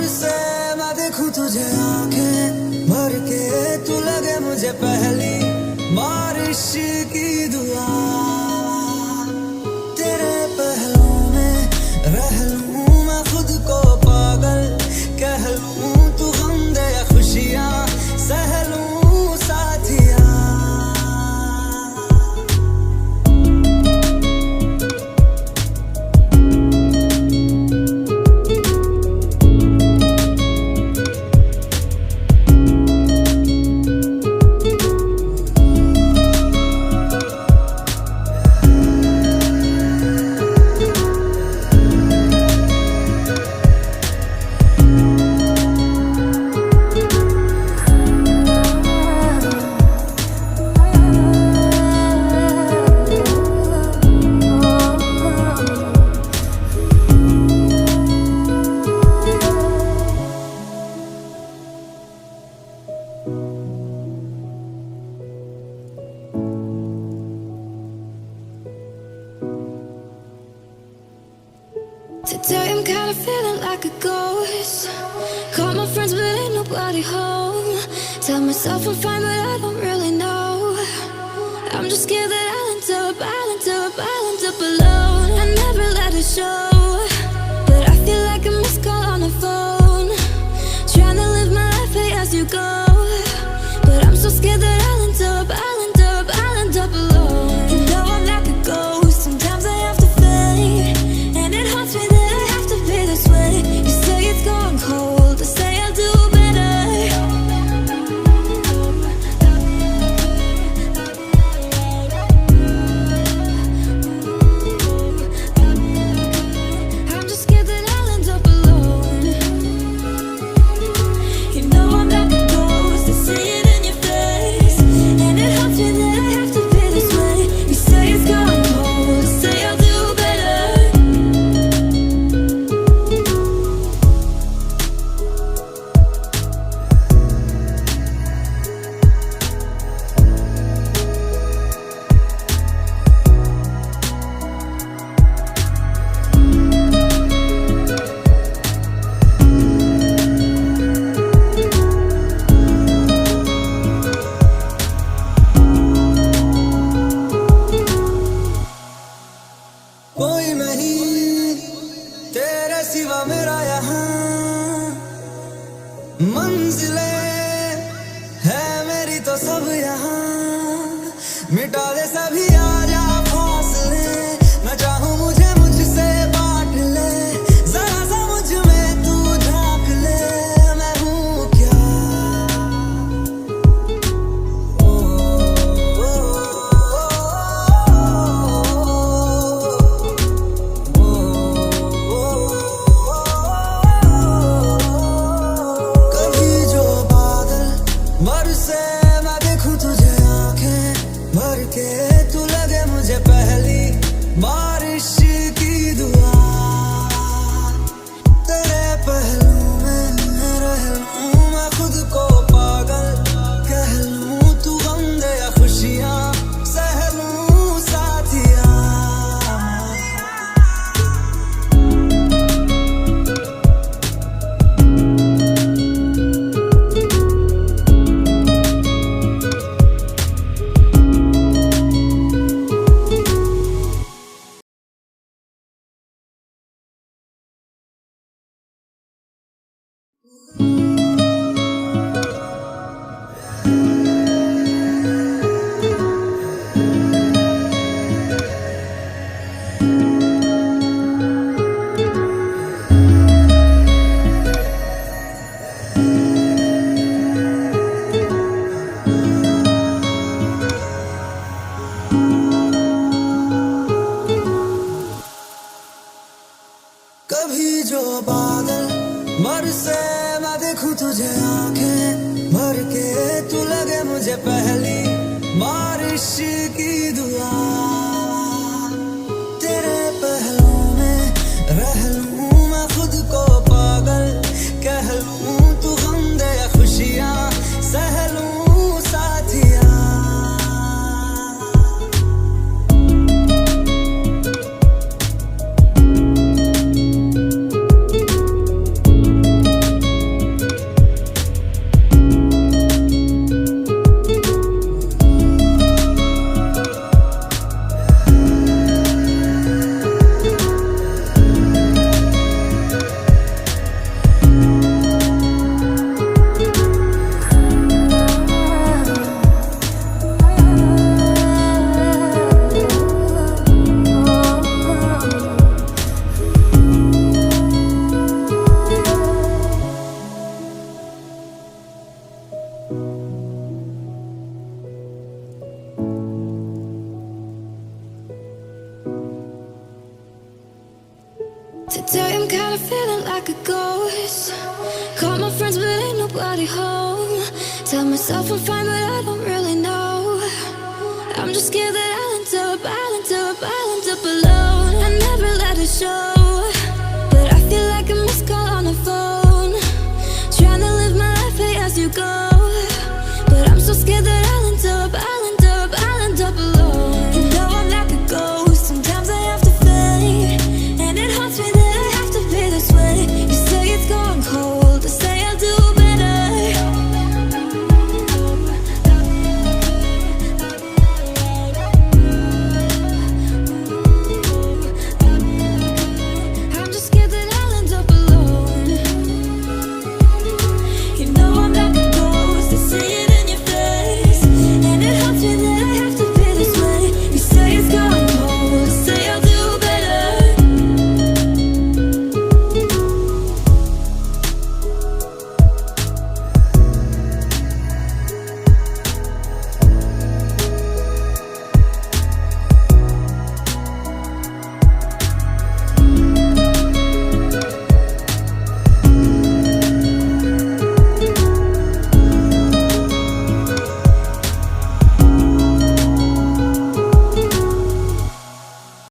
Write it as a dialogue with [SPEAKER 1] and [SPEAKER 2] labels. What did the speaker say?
[SPEAKER 1] बरसे मैं देखूं तुझे आंखें भर के, तू लगे मुझे पहली बारिश की दुआ। तेरे पहलू में रह लूं मैं खुद को पागल, कह लूं तू गम दे या खुशियां सह लूं साथिया।
[SPEAKER 2] Today I'm kinda feeling like a ghost. Call my friends but ain't nobody home. Tell myself I'm fine but I don't really know. I'm just scared that I'll end up alone. I never let it show, but I feel like a missed call on the phone. Trying to live my life hey, as you go, but I'm so scared that I'll end up alone. You know I'm like a ghost, sometimes I have to fade, and it haunts me that I have to be this way. You say it's gone cold, I say I'll do better. I'm just scared that I'll end up alone. You know I'm like a ghost, I see it in your face, and it haunts me that I have to be this way. You say it's gone cold, I say I'll do better.
[SPEAKER 1] कोई नहीं तेरे सिवा मेरा यहाँ, मंजिलें है मेरी तो सब यहाँ। मिटा दे सभी आजा फासले, मैं चाहूँ मुझे मुझसे बांट ले, जरा सा मुझ में तू झांक ले। मैं हूँ क्या ओ, ओ, कभी जो बादल बरसे मैं देखूं तुझे आंखें भर के, तू लगे मुझे पहली बारिश की दुआ। तेरे पहलू में रह लूं मैं खुद को पागल, कह लूं तू गम दे या खुशियां सह लूं साथिया। कभी जो बादल बरसे मैं देखूं तुझे आंखें भर के, तू लगे मुझे पहली बारिश की दुआ। तेरे पहलू में रह लूं मैं खुद को पागल, कह लूं तू गम दे या खुशियां सह लूं साथिया।
[SPEAKER 2] nobody home. Tell myself I'm fine, but I don't really know. I'm just scared that I'll end up alone. I never let it show.